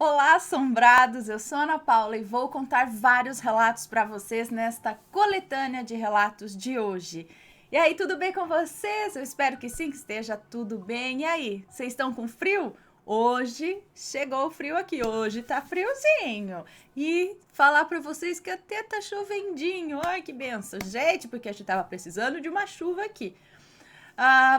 Olá, assombrados! Eu sou Ana Paula e vou contar vários relatos para vocês nesta coletânea de relatos de hoje. E aí, tudo bem com vocês? Eu espero que sim, que esteja tudo bem. E aí, vocês estão com frio? Hoje chegou o frio aqui, hoje tá friozinho. E falar para vocês que até tá chovendinho. Ai, que benção, gente, porque a gente tava precisando de uma chuva aqui.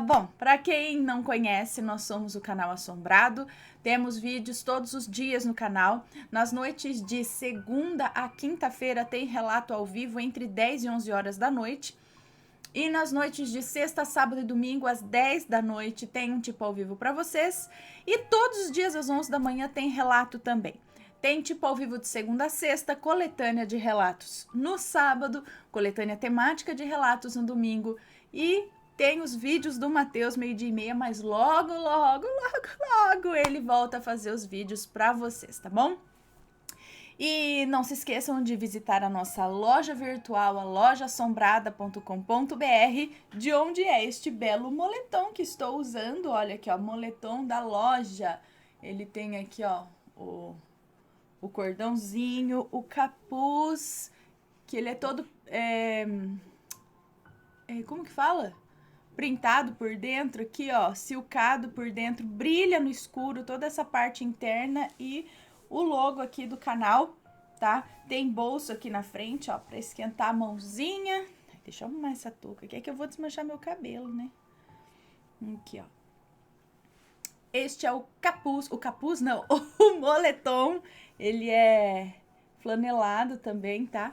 Bom, para quem não conhece, nós somos o canal Assombrado. Temos vídeos todos os dias no canal. Nas noites de segunda a quinta-feira tem relato ao vivo entre 10 e 11 horas da noite. E nas noites de sexta, sábado e domingo, às 10 da noite, tem um tipo ao vivo para vocês. E todos os dias às 11 da manhã tem relato também. Tem tipo ao vivo de segunda a sexta, coletânea de relatos no sábado, coletânea temática de relatos no domingo e tem os vídeos do Matheus, 12:30, mas logo ele volta a fazer os vídeos para vocês, tá bom? E não se esqueçam de visitar a nossa loja virtual, a lojaassombrada.com.br, de onde é este belo moletom que estou usando. Olha aqui, ó, moletom da loja. Ele tem aqui, ó, o cordãozinho, o capuz, que ele é todo... como que fala? Printado por dentro aqui, ó, silcado por dentro, brilha no escuro toda essa parte interna e o logo aqui do canal, tá? Tem bolso aqui na frente, ó, pra esquentar a mãozinha. Deixa eu arrumar essa touca aqui, é que eu vou desmanchar meu cabelo, né? Aqui, ó. Este é o capuz não, o moletom, ele é flanelado também, tá?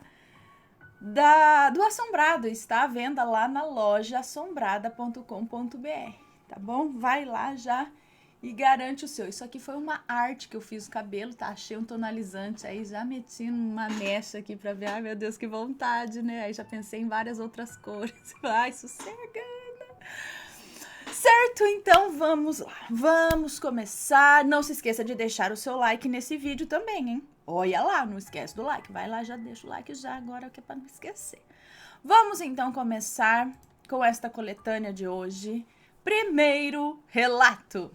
Do Assombrado, está à venda lá na loja assombrada.com.br, tá bom? Vai lá já e garante o seu. Isso aqui foi uma arte que eu fiz no cabelo, tá? Achei um tonalizante, aí já meti uma mecha aqui pra ver. Ai, meu Deus, que vontade, né? Aí já pensei em várias outras cores. Ai, sossega! Certo, então vamos lá. Vamos começar. Não se esqueça de deixar o seu like nesse vídeo também, hein? Olha lá, não esquece do like. Vai lá, já deixa o like já agora, que é pra não esquecer. Vamos então começar com esta coletânea de hoje. Primeiro relato.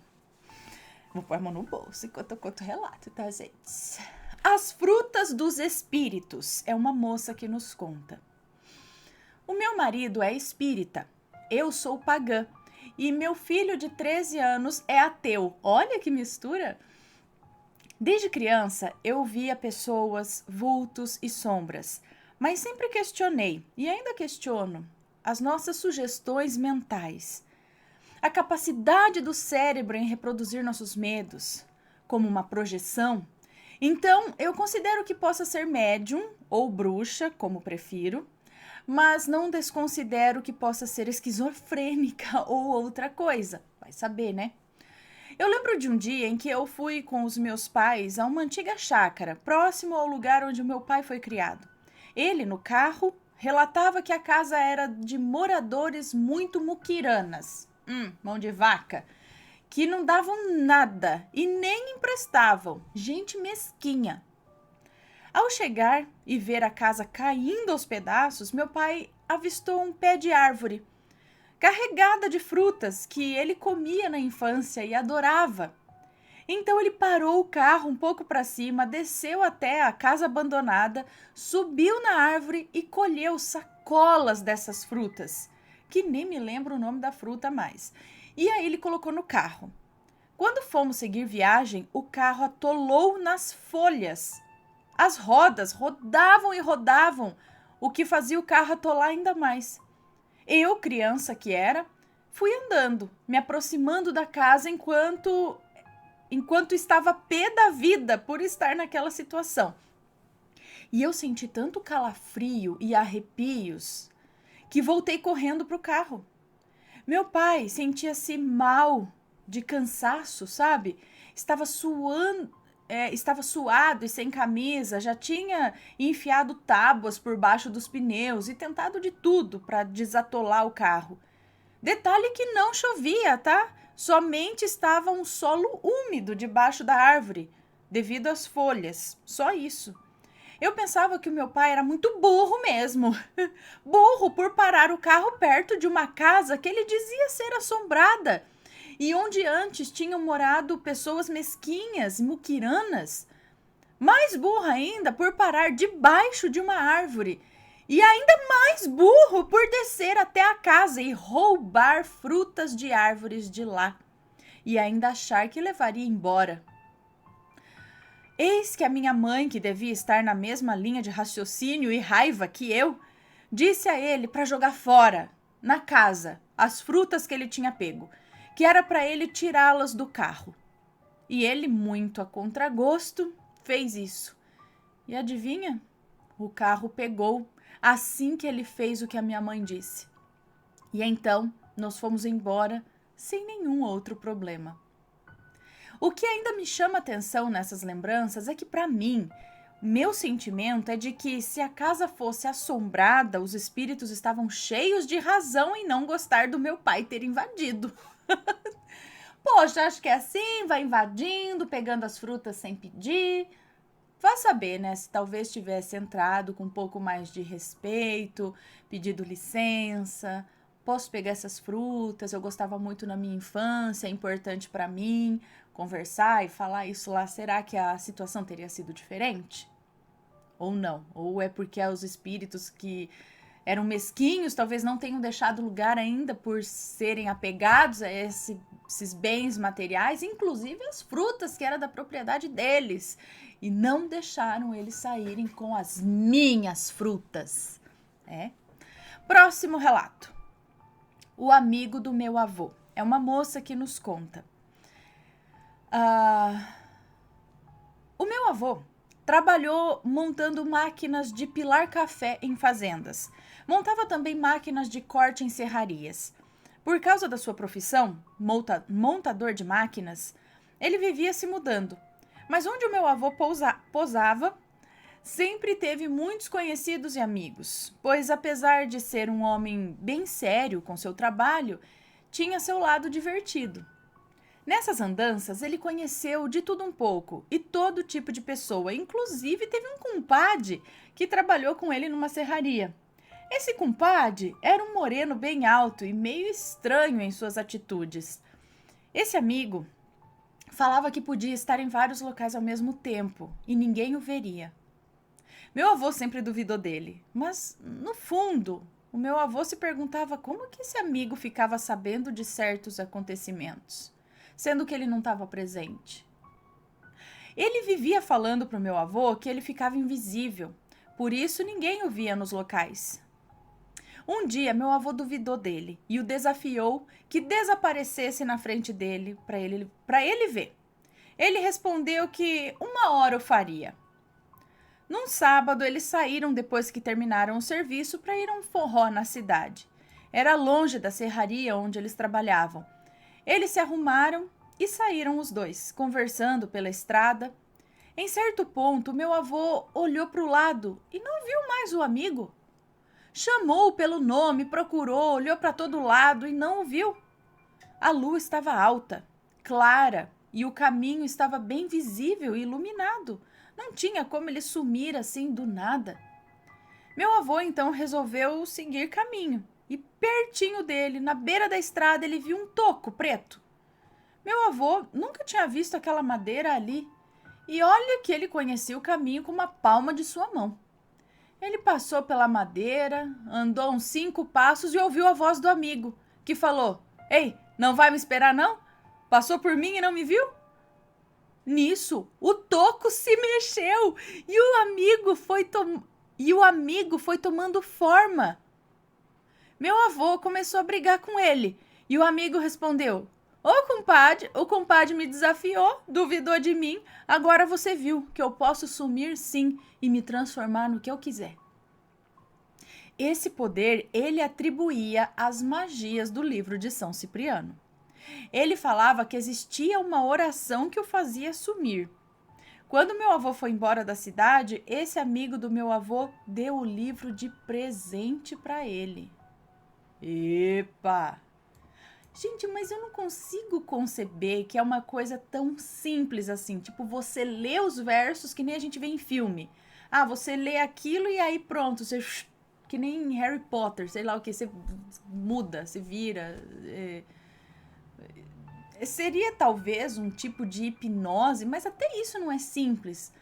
Vou pôr a mão no bolso enquanto eu conto o relato, tá, gente? As frutas dos espíritos. É uma moça que nos conta. O meu marido é espírita. Eu sou pagã. E meu filho de 13 anos é ateu. Olha que mistura! Desde criança, eu via pessoas, vultos e sombras, mas sempre questionei, e ainda questiono, as nossas sugestões mentais. A capacidade do cérebro em reproduzir nossos medos, como uma projeção. Então, eu considero que possa ser médium ou bruxa, como prefiro, mas não desconsidero que possa ser esquizofrênica ou outra coisa. Vai saber, né? Eu lembro de um dia em que eu fui com os meus pais a uma antiga chácara, próximo ao lugar onde o meu pai foi criado. Ele, no carro, relatava que a casa era de moradores muito muquiranas, mão de vaca, que não davam nada e nem emprestavam, gente mesquinha. Ao chegar e ver a casa caindo aos pedaços, meu pai avistou um pé de árvore carregada de frutas que ele comia na infância e adorava. Então ele parou o carro um pouco para cima, desceu até a casa abandonada, subiu na árvore e colheu sacolas dessas frutas, que nem me lembro o nome da fruta mais. E aí ele colocou no carro. Quando fomos seguir viagem, o carro atolou nas folhas. As rodas rodavam e rodavam, o que fazia o carro atolar ainda mais. Eu, criança que era, fui andando, me aproximando da casa enquanto estava pé da vida por estar naquela situação. E eu senti tanto calafrio e arrepios que voltei correndo para o carro. Meu pai sentia-se mal, de cansaço, sabe? Estava suado e sem camisa, já tinha enfiado tábuas por baixo dos pneus e tentado de tudo para desatolar o carro. Detalhe que não chovia, tá? Somente estava um solo úmido debaixo da árvore, devido às folhas. Só isso. Eu pensava que o meu pai era muito burro mesmo. Burro por parar o carro perto de uma casa que ele dizia ser assombrada. e onde antes tinham morado pessoas mesquinhas, muquiranas. Mais burro ainda por parar debaixo de uma árvore. E ainda mais burro por descer até a casa e roubar frutas de árvores de lá. E ainda achar que levaria embora. Eis que a minha mãe, que devia estar na mesma linha de raciocínio e raiva que eu, disse a ele para jogar fora, na casa, as frutas que ele tinha pego, que era para ele tirá-las do carro. E ele, muito a contragosto, fez isso. E adivinha? O carro pegou assim que ele fez o que a minha mãe disse. E então nós fomos embora sem nenhum outro problema. O que ainda me chama atenção nessas lembranças é que, para mim, meu sentimento é de que se a casa fosse assombrada, os espíritos estavam cheios de razão em não gostar do meu pai ter invadido. Poxa, acho que é assim, vai invadindo, pegando as frutas sem pedir. Vá saber, né, se talvez tivesse entrado com um pouco mais de respeito, pedido licença, posso pegar essas frutas, eu gostava muito na minha infância, é importante para mim conversar e falar isso lá, será que a situação teria sido diferente? Ou não? Ou é porque os espíritos que eram mesquinhos, talvez não tenham deixado lugar ainda por serem apegados a esses bens materiais, inclusive as frutas que era da propriedade deles, e não deixaram eles saírem com as minhas frutas. Próximo relato. O amigo do meu avô. É uma moça que nos conta. O meu avô trabalhou montando máquinas de pilar café em fazendas. Montava também máquinas de corte em serrarias. Por causa da sua profissão, montador de máquinas, ele vivia se mudando. Mas onde o meu avô posava, sempre teve muitos conhecidos e amigos, pois apesar de ser um homem bem sério com seu trabalho, tinha seu lado divertido. Nessas andanças, ele conheceu de tudo um pouco e todo tipo de pessoa, inclusive teve um compadre que trabalhou com ele numa serraria. Esse compadre era um moreno bem alto e meio estranho em suas atitudes. Esse amigo falava que podia estar em vários locais ao mesmo tempo e ninguém o veria. Meu avô sempre duvidou dele, mas, no fundo, o meu avô se perguntava como que esse amigo ficava sabendo de certos acontecimentos, sendo que ele não estava presente. Ele vivia falando para o meu avô que ele ficava invisível, por isso ninguém o via nos locais. Um dia, meu avô duvidou dele e o desafiou que desaparecesse na frente dele para ele ver. Ele respondeu que uma hora o faria. Num sábado, eles saíram depois que terminaram o serviço para ir a um forró na cidade. Era longe da serraria onde eles trabalhavam. Eles se arrumaram e saíram os dois, conversando pela estrada. Em certo ponto, meu avô olhou para o lado e não viu mais o amigo. Chamou-o pelo nome, procurou, olhou para todo lado e não o viu. A lua estava alta, clara, e o caminho estava bem visível e iluminado. Não tinha como ele sumir assim do nada. Meu avô então resolveu seguir caminho e pertinho dele, na beira da estrada, ele viu um toco preto. Meu avô nunca tinha visto aquela madeira ali e olha que ele conhecia o caminho com uma palma de sua mão. Ele passou pela madeira, andou uns 5 passos e ouviu a voz do amigo, que falou: "Ei, não vai me esperar não? Passou por mim e não me viu?" Nisso, o toco se mexeu e o amigo foi tomando forma. Meu avô começou a brigar com ele e o amigo respondeu: o compadre me desafiou, duvidou de mim, agora você viu que eu posso sumir sim e me transformar no que eu quiser." Esse poder ele atribuía às magias do livro de São Cipriano. Ele falava que existia uma oração que o fazia sumir. Quando meu avô foi embora da cidade, esse amigo do meu avô deu o livro de presente para ele. Epa! Gente, mas eu não consigo conceber que é uma coisa tão simples assim. Tipo, você lê os versos que nem a gente vê em filme. Você lê aquilo e aí pronto, você... Que nem Harry Potter, sei lá o que, você muda, se vira... seria talvez um tipo de hipnose, mas até isso não é simples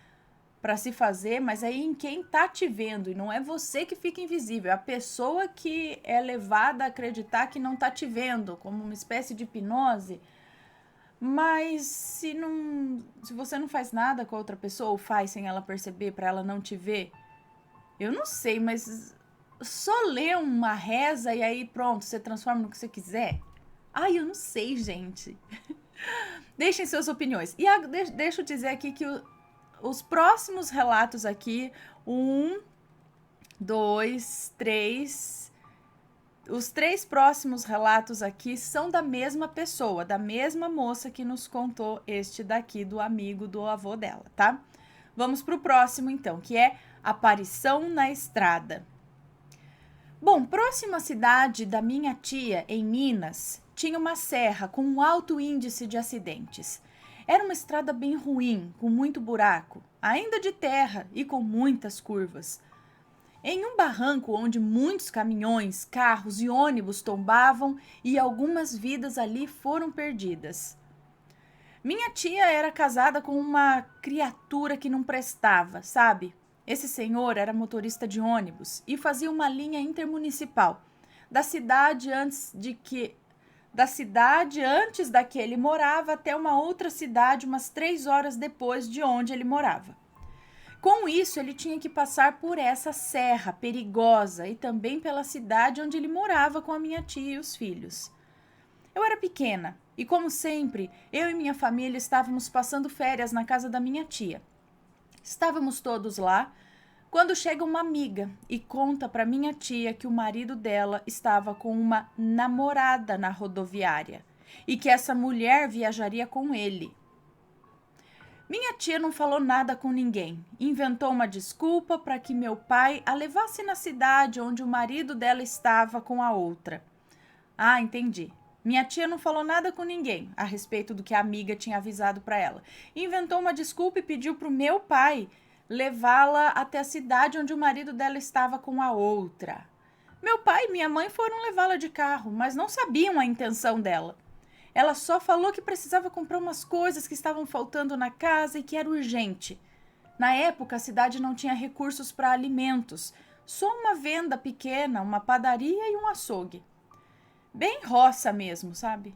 para se fazer, mas aí em quem tá te vendo, e não é você que fica invisível, é a pessoa que é levada a acreditar que não tá te vendo, como uma espécie de hipnose. Mas se você não faz nada com a outra pessoa, ou faz sem ela perceber, para ela não te ver, eu não sei, mas só ler uma reza e aí pronto, você transforma no que você quiser. Ai, eu não sei, gente. Deixem suas opiniões. E deixa eu dizer aqui que os próximos relatos aqui, 1, 2, 3. Os 3 próximos relatos aqui são da mesma pessoa, da mesma moça que nos contou este daqui, do amigo do avô dela, tá? Vamos pro próximo então, que é Aparição na Estrada. Bom, próxima à cidade da minha tia, em Minas, tinha uma serra com um alto índice de acidentes. Era uma estrada bem ruim, com muito buraco, ainda de terra e com muitas curvas. Em um barranco onde muitos caminhões, carros e ônibus tombavam e algumas vidas ali foram perdidas. Minha tia era casada com uma criatura que não prestava, sabe? Esse senhor era motorista de ônibus e fazia uma linha intermunicipal da cidade antes da que ele morava até uma outra cidade umas 3 horas depois de onde ele morava. Com isso, ele tinha que passar por essa serra perigosa e também pela cidade onde ele morava com a minha tia e os filhos. Eu era pequena e, como sempre, eu e minha família estávamos passando férias na casa da minha tia. Estávamos todos lá quando chega uma amiga e conta para minha tia que o marido dela estava com uma namorada na rodoviária e que essa mulher viajaria com ele. Minha tia não falou nada com ninguém. Inventou uma desculpa para que meu pai a levasse na cidade onde o marido dela estava com a outra. Ah, entendi. Minha tia não falou nada com ninguém a respeito do que a amiga tinha avisado para ela. Inventou uma desculpa e pediu para o meu pai levá-la até a cidade onde o marido dela estava com a outra. Meu pai e minha mãe foram levá-la de carro, mas não sabiam a intenção dela. Ela só falou que precisava comprar umas coisas que estavam faltando na casa e que era urgente. Na época, a cidade não tinha recursos para alimentos, só uma venda pequena, uma padaria e um açougue. Bem roça mesmo, sabe?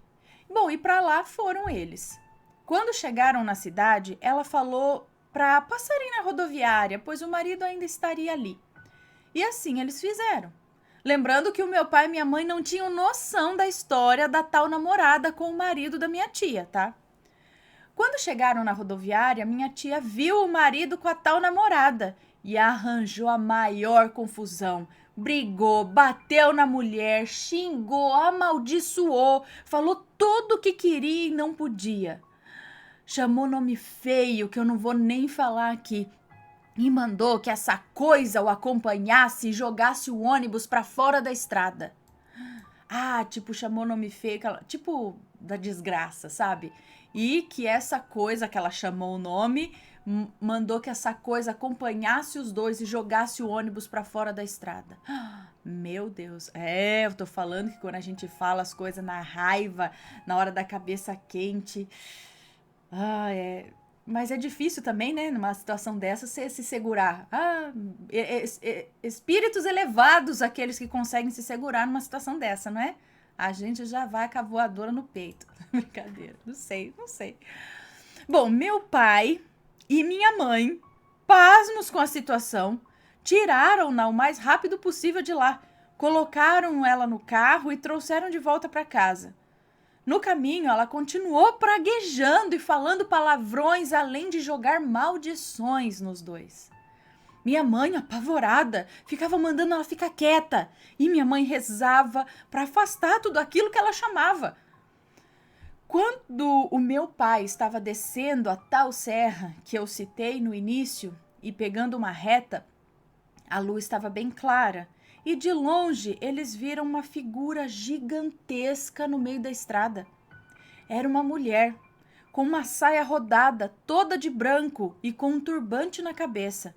Bom, e para lá foram eles. Quando chegaram na cidade, ela falou para passarem na rodoviária, pois o marido ainda estaria ali. E assim eles fizeram. Lembrando que o meu pai e minha mãe não tinham noção da história da tal namorada com o marido da minha tia, tá? Quando chegaram na rodoviária, minha tia viu o marido com a tal namorada e arranjou a maior confusão. Brigou, bateu na mulher, xingou, amaldiçoou, falou tudo o que queria e não podia. Chamou nome feio que eu não vou nem falar aqui. E mandou que essa coisa o acompanhasse e jogasse o ônibus para fora da estrada. Ah, tipo, chamou nome feio, tipo da desgraça, sabe? E que essa coisa que ela chamou o nome, mandou que essa coisa acompanhasse os dois e jogasse o ônibus para fora da estrada. Meu Deus, eu tô falando que quando a gente fala as coisas na raiva, na hora da cabeça quente, mas é difícil também, né, numa situação dessa, você se segurar. Espíritos elevados, aqueles que conseguem se segurar numa situação dessa, não é? A gente já vai com a voadora no peito. Brincadeira, não sei. Bom, meu pai e minha mãe, pasmos com a situação, tiraram-na o mais rápido possível de lá, colocaram ela no carro e trouxeram de volta para casa. No caminho, ela continuou praguejando e falando palavrões, além de jogar maldições nos dois. Minha mãe, apavorada, ficava mandando ela ficar quieta. E minha mãe rezava para afastar tudo aquilo que ela chamava. Quando o meu pai estava descendo a tal serra que eu citei no início e pegando uma reta, a lua estava bem clara. E de longe eles viram uma figura gigantesca no meio da estrada. Era uma mulher, com uma saia rodada, toda de branco e com um turbante na cabeça.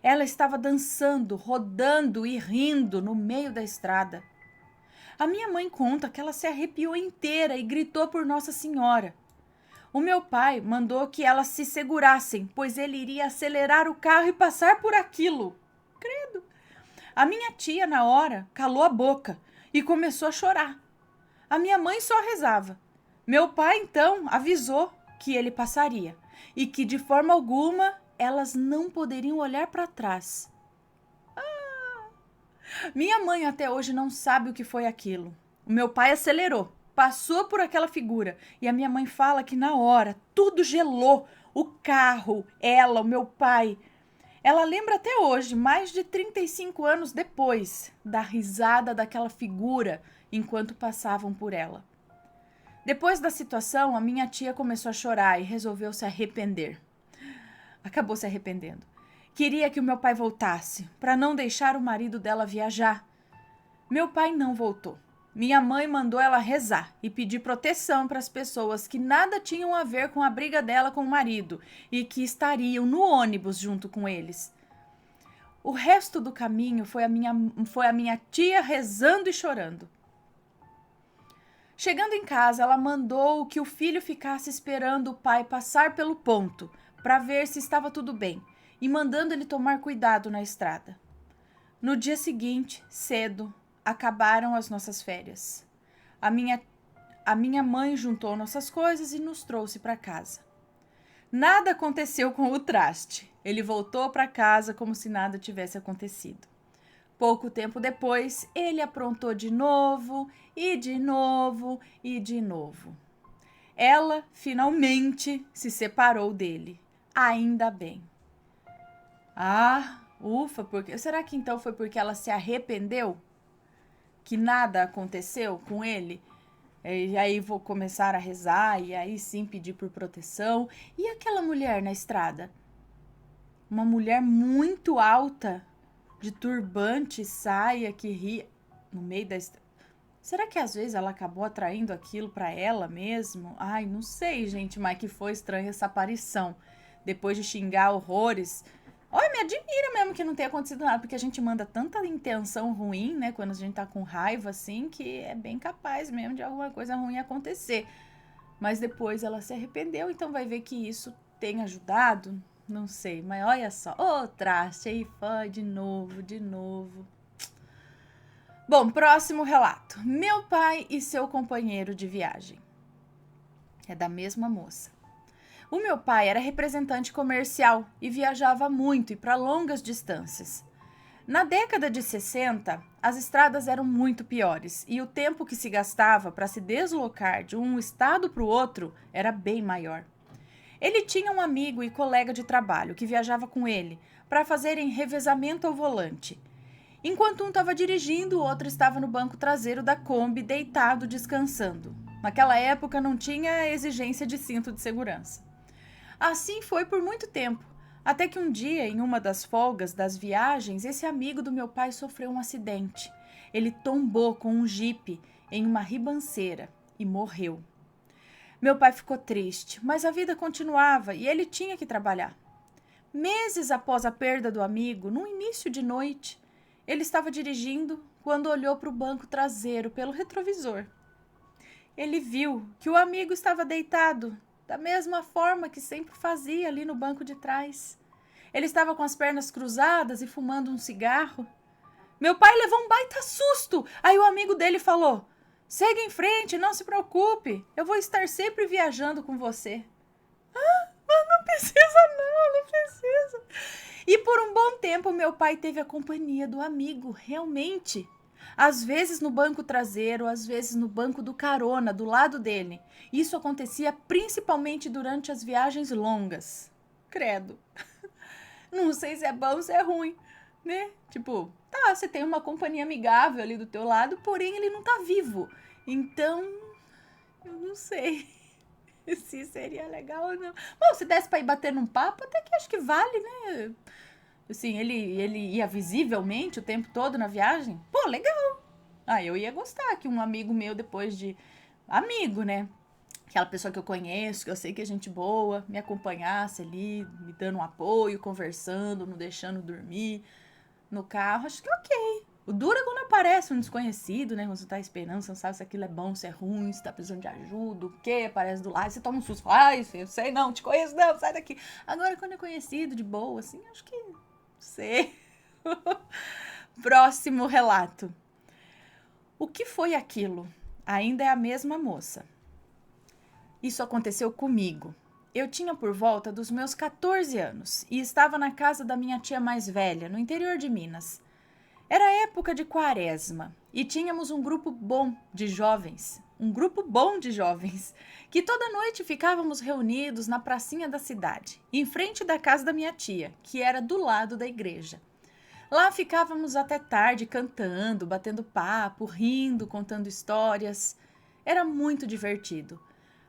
Ela estava dançando, rodando e rindo no meio da estrada. A minha mãe conta que ela se arrepiou inteira e gritou por Nossa Senhora. O meu pai mandou que elas se segurassem, pois ele iria acelerar o carro e passar por aquilo. Credo! A minha tia, na hora, calou a boca e começou a chorar. A minha mãe só rezava. Meu pai, então, avisou que ele passaria e que, de forma alguma, elas não poderiam olhar para trás. Minha mãe até hoje não sabe o que foi aquilo. O meu pai acelerou, passou por aquela figura e a minha mãe fala que na hora tudo gelou. O carro, ela, o meu pai. Ela lembra até hoje, mais de 35 anos depois, da risada daquela figura enquanto passavam por ela. Depois da situação, a minha tia começou a chorar e resolveu se arrepender. Acabou se arrependendo. Queria que o meu pai voltasse, para não deixar o marido dela viajar. Meu pai não voltou. Minha mãe mandou ela rezar e pedir proteção para as pessoas que nada tinham a ver com a briga dela com o marido e que estariam no ônibus junto com eles. O resto do caminho foi a minha tia rezando e chorando. Chegando em casa, ela mandou que o filho ficasse esperando o pai passar pelo ponto para ver se estava tudo bem e mandando ele tomar cuidado na estrada. No dia seguinte, cedo, acabaram as nossas férias. A minha mãe juntou nossas coisas e nos trouxe para casa. Nada aconteceu com o traste. Ele voltou para casa como se nada tivesse acontecido. Pouco tempo depois, ele aprontou de novo, e de novo, e de novo. Ela, finalmente, se separou dele. Ainda bem. Ah, ufa, será que então foi porque ela se arrependeu? Que nada aconteceu com ele? E aí vou começar a rezar, e aí sim pedir por proteção. E aquela mulher na estrada? Uma mulher muito alta, de turbante, saia, que ria no meio da estrada. Será que às vezes ela acabou atraindo aquilo para ela mesmo? Ai, não sei, gente, mas que foi estranha essa aparição. Depois de xingar horrores. Olha, me admira mesmo que não tenha acontecido nada, porque a gente manda tanta intenção ruim, né, quando a gente tá com raiva, assim, que é bem capaz mesmo de alguma coisa ruim acontecer. Mas depois ela se arrependeu, então vai ver que isso tem ajudado. Não sei, mas olha só. Ô, traste, aí foi de novo, de novo. Bom, próximo relato. Meu pai e seu companheiro de viagem. É da mesma moça. O meu pai era representante comercial e viajava muito e para longas distâncias. Na década de 60, as estradas eram muito piores e o tempo que se gastava para se deslocar de um estado para o outro era bem maior. Ele tinha um amigo e colega de trabalho que viajava com ele para fazerem revezamento ao volante. Enquanto um estava dirigindo, o outro estava no banco traseiro da Kombi, deitado, descansando. Naquela época não tinha exigência de cinto de segurança. Assim foi por muito tempo, até que um dia, em uma das folgas das viagens, esse amigo do meu pai sofreu um acidente. Ele tombou com um jipe em uma ribanceira e morreu. Meu pai ficou triste, mas a vida continuava e ele tinha que trabalhar. Meses após a perda do amigo, no início de noite, ele estava dirigindo quando olhou para o banco traseiro pelo retrovisor. Ele viu que o amigo estava deitado, da mesma forma que sempre fazia ali no banco de trás. Ele estava com as pernas cruzadas e fumando um cigarro. Meu pai levou um baita susto. Aí o amigo dele falou: "Segue em frente, não se preocupe. Eu vou estar sempre viajando com você." Mas não precisa não, não precisa. E por um bom tempo meu pai teve a companhia do amigo, realmente. Às vezes no banco traseiro, às vezes no banco do carona, do lado dele. Isso acontecia principalmente durante as viagens longas. Credo. Não sei se é bom ou se é ruim, né? Tipo, tá, você tem uma companhia amigável ali do teu lado, porém ele não tá vivo. Então, eu não sei se seria legal ou não. Bom, se desse pra ir bater num papo, até que acho que vale, né? Assim, ele ia visivelmente o tempo todo na viagem. Pô, legal. Ah, eu ia gostar que um amigo meu, depois de... Amigo, né? Aquela pessoa que eu conheço, que eu sei que é gente boa, me acompanhasse ali, me dando um apoio, conversando, não deixando dormir no carro. Acho que ok. O duro é quando aparece um desconhecido, né? Quando você tá esperando, você não sabe se aquilo é bom, se é ruim, se tá precisando de ajuda, o quê? Aparece do lado, você toma um susto. Ai, eu sei não, te conheço não, sai daqui. Agora, quando é conhecido, de boa, assim, acho que... Não sei. Próximo relato. O que foi aquilo? Ainda é a mesma moça. Isso aconteceu comigo. Eu tinha por volta dos meus 14 anos e estava na casa da minha tia mais velha, no interior de Minas. Era época de quaresma e tínhamos um grupo bom de jovens, que toda noite ficávamos reunidos na pracinha da cidade, em frente da casa da minha tia, que era do lado da igreja. Lá ficávamos até tarde cantando, batendo papo, rindo, contando histórias. Era muito divertido.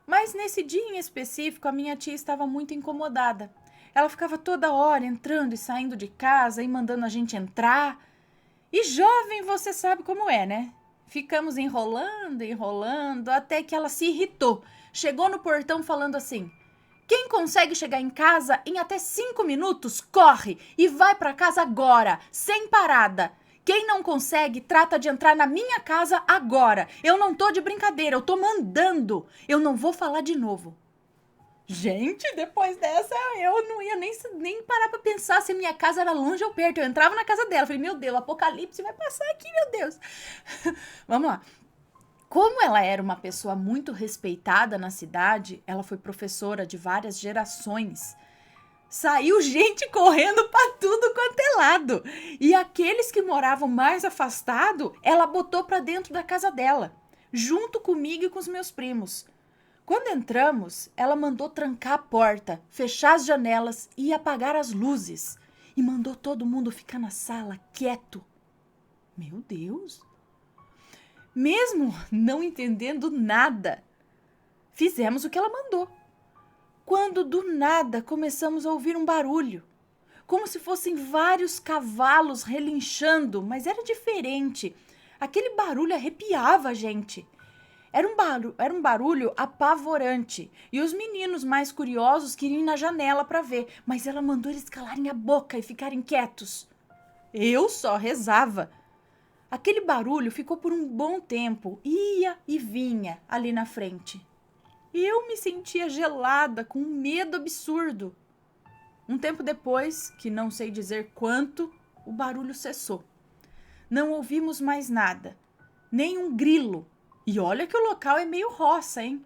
Mas nesse dia em específico, a minha tia estava muito incomodada. Ela ficava toda hora entrando e saindo de casa e mandando a gente entrar. E jovem, você sabe como é, né? Ficamos enrolando, até que ela se irritou. Chegou no portão falando assim: quem consegue chegar em casa em até 5 minutos, corre e vai para casa agora, sem parada. Quem não consegue, trata de entrar na minha casa agora. Eu não tô de brincadeira, eu tô mandando. Eu não vou falar de novo. Gente, depois dessa, eu não ia nem parar pra pensar se minha casa era longe ou perto. Eu entrava na casa dela, falei, meu Deus, o apocalipse vai passar aqui, meu Deus. Vamos lá. Como ela era uma pessoa muito respeitada na cidade, ela foi professora de várias gerações. Saiu gente correndo pra tudo quanto é lado. E aqueles que moravam mais afastado, ela botou pra dentro da casa dela, junto comigo e com os meus primos. Quando entramos, ela mandou trancar a porta, fechar as janelas e apagar as luzes. E mandou todo mundo ficar na sala, quieto. Meu Deus! Mesmo não entendendo nada, fizemos o que ela mandou. Quando do nada começamos a ouvir um barulho, como se fossem vários cavalos relinchando, mas era diferente. Aquele barulho arrepiava a gente. Era um barulho apavorante. E os meninos mais curiosos queriam ir na janela para ver, mas ela mandou eles calarem a boca e ficarem quietos. Eu só rezava. Aquele barulho ficou por um bom tempo, ia e vinha ali na frente. Eu me sentia gelada, com um medo absurdo. Um tempo depois, que não sei dizer quanto, o barulho cessou. Não ouvimos mais nada, nem um grilo. E olha que o local é meio roça, hein?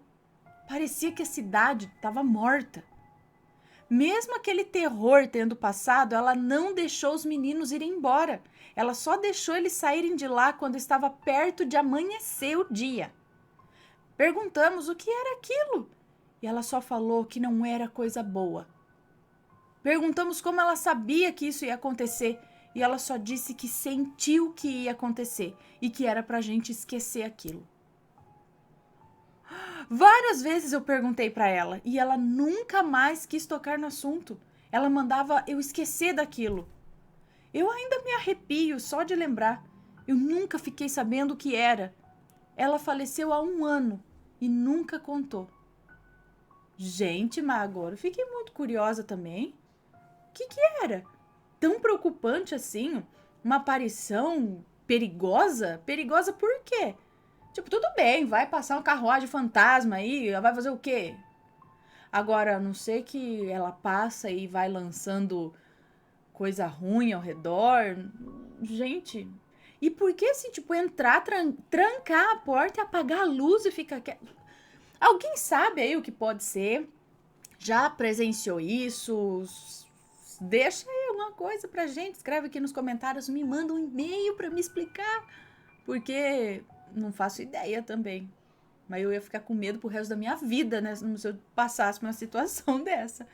Parecia que a cidade estava morta. Mesmo aquele terror tendo passado, ela não deixou os meninos irem embora. Ela só deixou eles saírem de lá quando estava perto de amanhecer o dia. Perguntamos o que era aquilo e ela só falou que não era coisa boa. Perguntamos como ela sabia que isso ia acontecer e ela só disse que sentiu que ia acontecer e que era pra gente esquecer aquilo. Várias vezes eu perguntei pra ela e ela nunca mais quis tocar no assunto. Ela mandava eu esquecer daquilo. Eu ainda me arrepio só de lembrar. Eu nunca fiquei sabendo o que era. Ela faleceu há 1 ano e nunca contou. Gente, mas agora eu fiquei muito curiosa também. O que era? Tão preocupante assim? Uma aparição perigosa? Perigosa por quê? Tipo, tudo bem, vai passar uma carruagem fantasma aí, vai fazer o quê? Agora, a não ser que ela passa e vai lançando coisa ruim ao redor. Gente, e por que assim, tipo, entrar, trancar a porta e apagar a luz e ficar quieto? Alguém sabe aí o que pode ser? Já presenciou isso? Deixa aí alguma coisa pra gente, escreve aqui nos comentários, me manda um e-mail pra me explicar, porque não faço ideia também. Mas eu ia ficar com medo pro resto da minha vida, né, se eu passasse por uma situação dessa.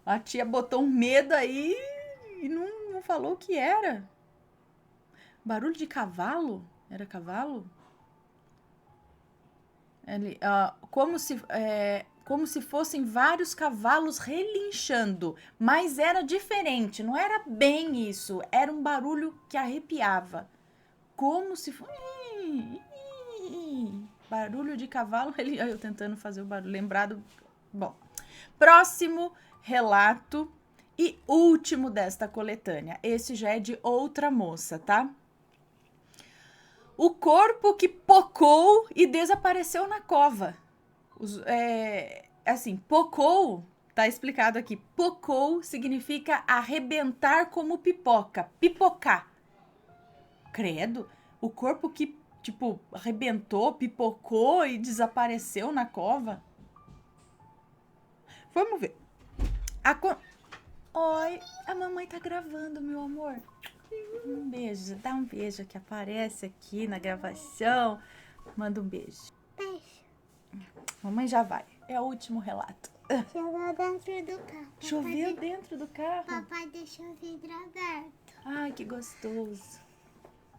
A tia botou um medo aí e não falou o que era. Barulho de cavalo? Era cavalo? Ele, como se fossem vários cavalos relinchando, mas era diferente, não era bem isso, era um barulho que arrepiava, como se fosse barulho de cavalo, eu tentando fazer o barulho, lembrado. Bom, próximo relato e último desta coletânea, esse já é de outra moça, tá? O corpo que pocou e desapareceu na cova. Assim, pocou, tá explicado aqui. Pocou significa arrebentar como pipoca, pipocar. Credo, o corpo que, tipo, arrebentou, pipocou e desapareceu na cova. Vamos ver. Oi, a mamãe tá gravando, meu amor. Um beijo, dá um beijo que aparece aqui na gravação. Manda um beijo. Beijo. Mamãe já vai. É o último relato. Choveu dentro do carro. Choveu dentro do carro? Papai deixou o vidro aberto. Ai, que gostoso.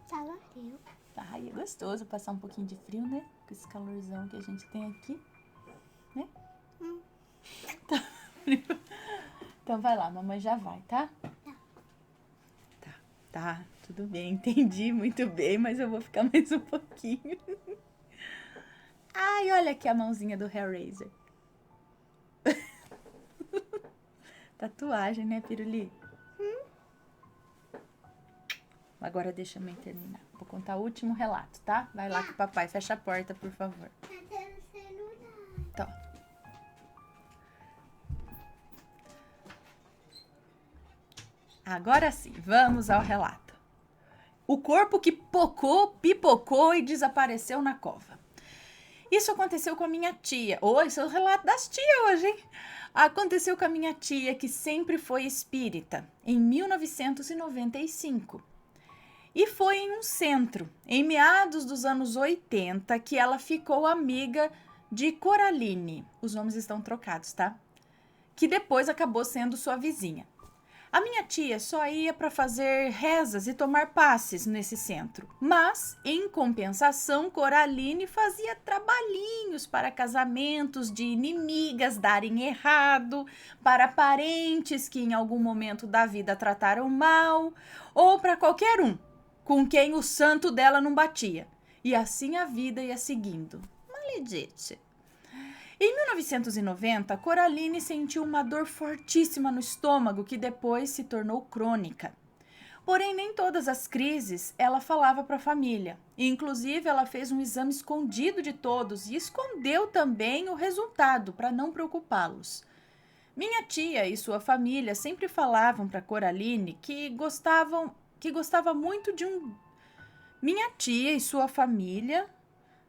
Tava frio. Ai, é gostoso passar um pouquinho de frio, né? Com esse calorzão que a gente tem aqui. Né? Tá frio. Então vai lá, mamãe já vai, tá? Tá, tudo bem, entendi muito bem, mas eu vou ficar mais um pouquinho. Ai, olha aqui a mãozinha do Hellraiser. Tatuagem, né, Piruli? Agora deixa a mãe terminar. Vou contar o último relato, tá? Vai lá com o papai, fecha a porta, por favor. Cadê o celular? Então. Agora sim, vamos ao relato. O corpo que pocou, pipocou e desapareceu na cova. Isso aconteceu com a minha tia. Esse é o relato das tias hoje, hein? Aconteceu com a minha tia, que sempre foi espírita, em 1995. E foi em um centro, em meados dos anos 80, que ela ficou amiga de Coraline. Os nomes estão trocados, tá? Que depois acabou sendo sua vizinha. A minha tia só ia para fazer rezas e tomar passes nesse centro, mas, em compensação, Coraline fazia trabalhinhos para casamentos de inimigas darem errado, para parentes que em algum momento da vida trataram mal, ou para qualquer um com quem o santo dela não batia. E assim a vida ia seguindo. Maledite. Em 1990, Coraline sentiu uma dor fortíssima no estômago que depois se tornou crônica. Porém, nem todas as crises ela falava para a família. Inclusive, ela fez um exame escondido de todos e escondeu também o resultado para não preocupá-los. Minha tia e sua família sempre falavam para Coraline que gostava muito de um... Minha tia e sua família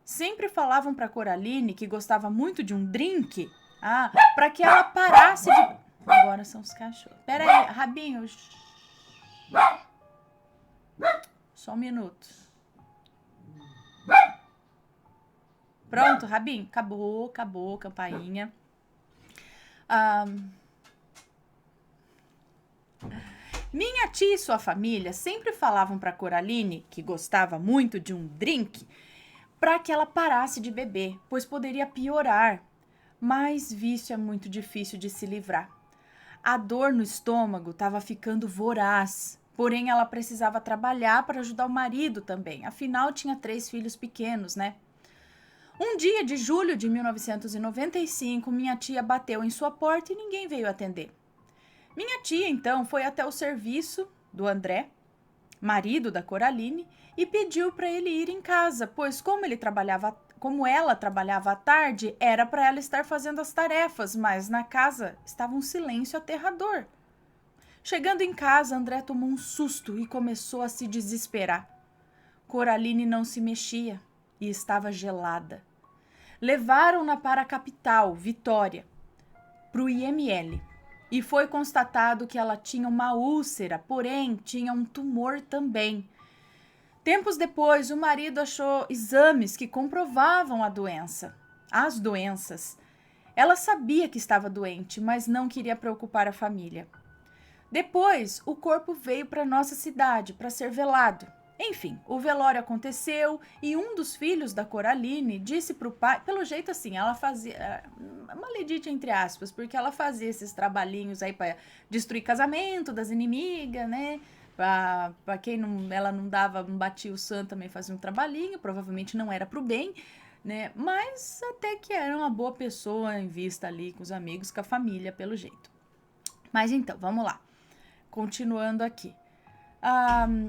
sempre falavam para Coraline que gostava muito de um drink, para que ela parasse de... Agora são os cachorros. Pera aí, Rabinho. Só um minuto. Pronto, Rabinho. Acabou, campainha. Minha tia e sua família sempre falavam para Coraline que gostava muito de um drink para que ela parasse de beber, pois poderia piorar. Mas vício é muito difícil de se livrar. A dor no estômago estava ficando voraz, porém ela precisava trabalhar para ajudar o marido também, afinal tinha 3 filhos pequenos, né? Um dia de julho de 1995, minha tia bateu em sua porta e ninguém veio atender. Minha tia, então, foi até o serviço do André, marido da Coraline, e pediu para ele ir em casa, pois como ela trabalhava à tarde, era para ela estar fazendo as tarefas, mas na casa estava um silêncio aterrador. Chegando em casa, André tomou um susto e começou a se desesperar. Coraline não se mexia e estava gelada. Levaram-na para a capital, Vitória, para o IML. E foi constatado que ela tinha uma úlcera, porém tinha um tumor também. Tempos depois, o marido achou exames que comprovavam as doenças. Ela sabia que estava doente, mas não queria preocupar a família. Depois, o corpo veio para nossa cidade para ser velado. Enfim, o velório aconteceu e um dos filhos da Coraline disse para o pai, pelo jeito assim, ela fazia, maledite entre aspas, porque ela fazia esses trabalhinhos aí para destruir casamento das inimigas, né? Para quem ela não batia o santo, também fazia um trabalhinho, provavelmente não era pro bem, né? Mas até que era uma boa pessoa em vista ali com os amigos, com a família, pelo jeito. Mas então, vamos lá. Continuando aqui.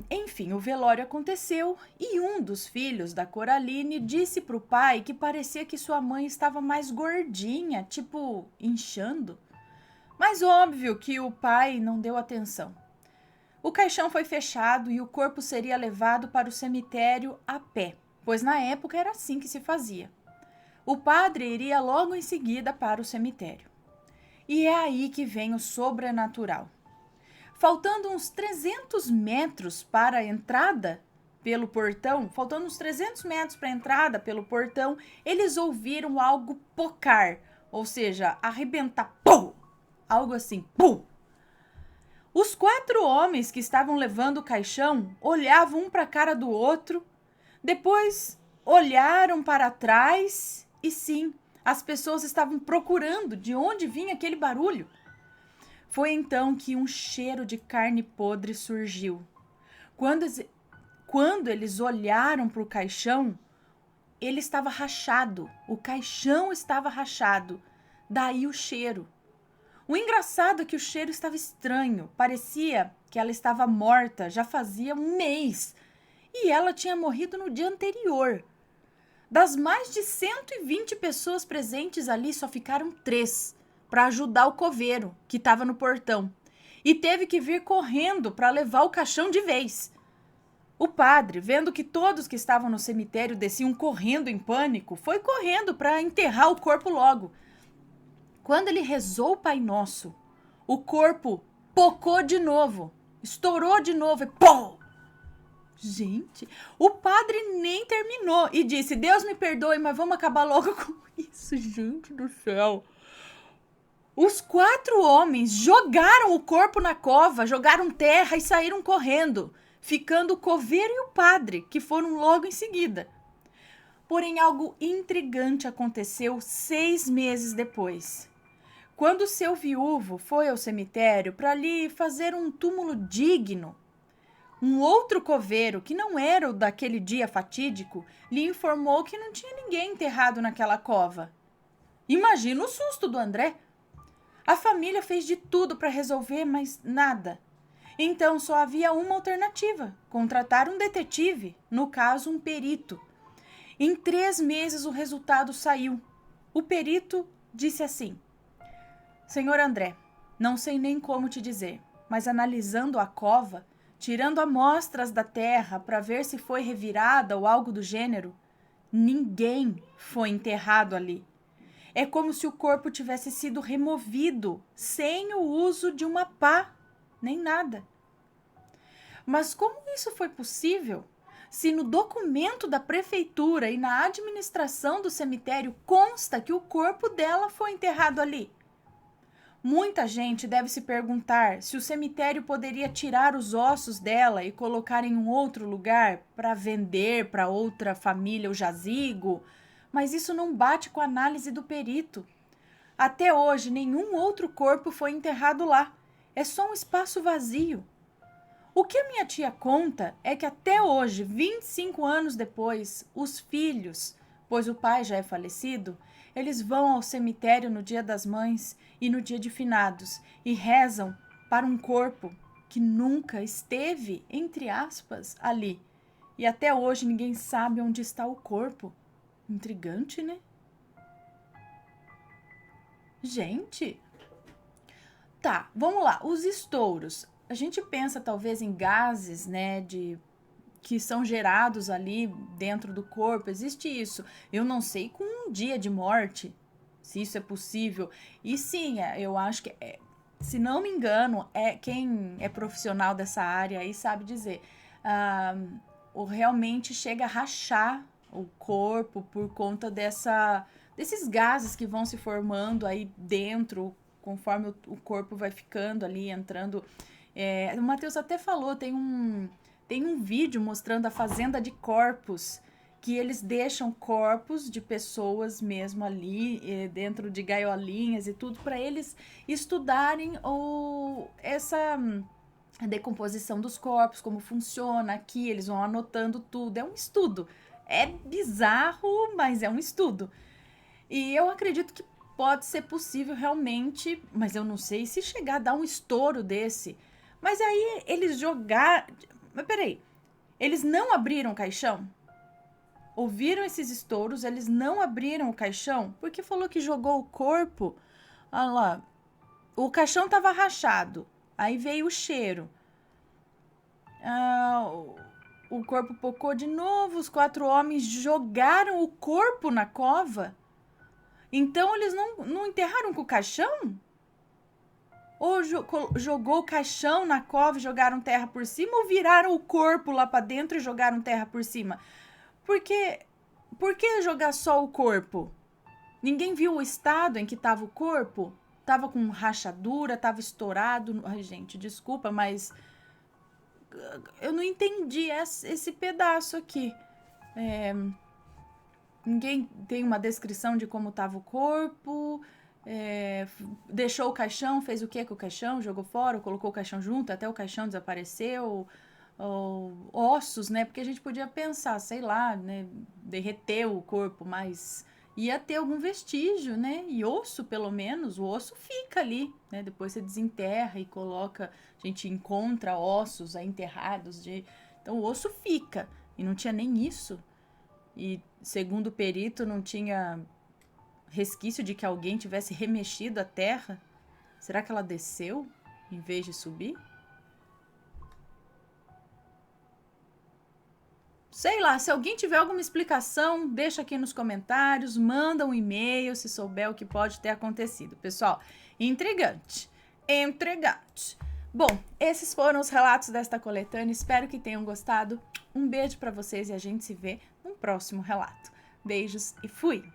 Enfim, o velório aconteceu e um dos filhos da Coraline disse pro pai que parecia que sua mãe estava mais gordinha, tipo, inchando. Mas óbvio que o pai não deu atenção. O caixão foi fechado e o corpo seria levado para o cemitério a pé, pois na época era assim que se fazia. O padre iria logo em seguida para o cemitério. E é aí que vem o sobrenatural. Faltando uns 300 metros para a entrada pelo portão, eles ouviram algo pocar, ou seja, arrebentar, pum! Algo assim, pum! Os 4 homens que estavam levando o caixão olhavam um para a cara do outro, depois olharam para trás e sim, as pessoas estavam procurando de onde vinha aquele barulho. Foi então que um cheiro de carne podre surgiu. Quando eles olharam para o caixão, ele estava rachado. O caixão estava rachado. Daí o cheiro. O engraçado é que o cheiro estava estranho. Parecia que ela estava morta já fazia um mês. E ela tinha morrido no dia anterior. Das mais de 120 pessoas presentes ali, só ficaram 3 para ajudar o coveiro, que estava no portão. E teve que vir correndo para levar o caixão de vez. O padre, vendo que todos que estavam no cemitério desciam correndo em pânico, foi correndo para enterrar o corpo logo. Quando ele rezou o Pai Nosso, o corpo pocou de novo, estourou de novo e pô! Gente, o padre nem terminou e disse: Deus me perdoe, mas vamos acabar logo com isso, gente do céu. Os 4 homens jogaram o corpo na cova, jogaram terra e saíram correndo, ficando o coveiro e o padre, que foram logo em seguida. Porém, algo intrigante aconteceu 6 meses depois. Quando seu viúvo foi ao cemitério para lhe fazer um túmulo digno, um outro coveiro, que não era o daquele dia fatídico, lhe informou que não tinha ninguém enterrado naquela cova. Imagina o susto do André. A família fez de tudo para resolver, mas nada. Então só havia uma alternativa: contratar um detetive, no caso um perito. Em 3 meses o resultado saiu. O perito disse assim: Senhor André, não sei nem como te dizer, mas analisando a cova, tirando amostras da terra para ver se foi revirada ou algo do gênero, ninguém foi enterrado ali. É como se o corpo tivesse sido removido sem o uso de uma pá, nem nada. Mas como isso foi possível? Se no documento da prefeitura e na administração do cemitério consta que o corpo dela foi enterrado ali. Muita gente deve se perguntar se o cemitério poderia tirar os ossos dela e colocar em um outro lugar para vender para outra família o jazigo, mas isso não bate com a análise do perito. Até hoje, nenhum outro corpo foi enterrado lá. É só um espaço vazio. O que a minha tia conta é que até hoje, 25 anos depois, os filhos, pois o pai já é falecido, eles vão ao cemitério no Dia das Mães e no Dia de Finados e rezam para um corpo que nunca esteve, entre aspas, ali. E até hoje ninguém sabe onde está o corpo. Intrigante, né? Gente, tá, vamos lá. Os estouros. A gente pensa talvez em gases, né, que são gerados ali dentro do corpo. Existe isso. Eu não sei com um dia de morte, se isso é possível. E sim, eu acho que, se não me engano, quem é profissional dessa área aí sabe dizer. Realmente chega a rachar o corpo por conta desses gases que vão se formando aí dentro, conforme o corpo vai ficando ali, entrando. O Matheus até falou, tem um vídeo mostrando a fazenda de corpos, que eles deixam corpos de pessoas mesmo ali, dentro de gaiolinhas e tudo, para eles estudarem essa decomposição dos corpos, como funciona aqui, eles vão anotando tudo, é um estudo. É bizarro, mas é um estudo. E eu acredito que pode ser possível realmente, mas eu não sei se chegar a dar um estouro desse. Mas aí eles jogaram... Mas peraí, eles não abriram o caixão? Ouviram esses estouros, eles não abriram o caixão? Porque falou que jogou o corpo. Olha lá, o caixão tava rachado, aí veio o cheiro. O corpo pocou de novo, os 4 homens jogaram o corpo na cova. Então eles não enterraram com o caixão? Ou jogou o caixão na cova e jogaram terra por cima? Ou viraram o corpo lá pra dentro e jogaram terra por cima? Por que jogar só o corpo? Ninguém viu o estado em que tava o corpo? Tava com rachadura, tava estourado. Ai, gente, desculpa, mas eu não entendi esse pedaço aqui. Ninguém tem uma descrição de como tava o corpo. Deixou o caixão, fez o que com o caixão? Jogou fora, colocou o caixão junto, até o caixão desapareceu. Ossos, né? Porque a gente podia pensar, sei lá, né? Derreteu o corpo, mas ia ter algum vestígio, né? E osso, pelo menos, o osso fica ali, né? Depois você desenterra e coloca, a gente encontra ossos enterrados então o osso fica, e não tinha nem isso. E segundo o perito, não tinha resquício de que alguém tivesse remexido a terra. Será que ela desceu em vez de subir? Sei lá, se alguém tiver alguma explicação, deixa aqui nos comentários, manda um e-mail se souber o que pode ter acontecido. Pessoal, intrigante, intrigante. Bom, esses foram os relatos desta coletânea, espero que tenham gostado. Um beijo para vocês e a gente se vê no próximo relato. Beijos e fui!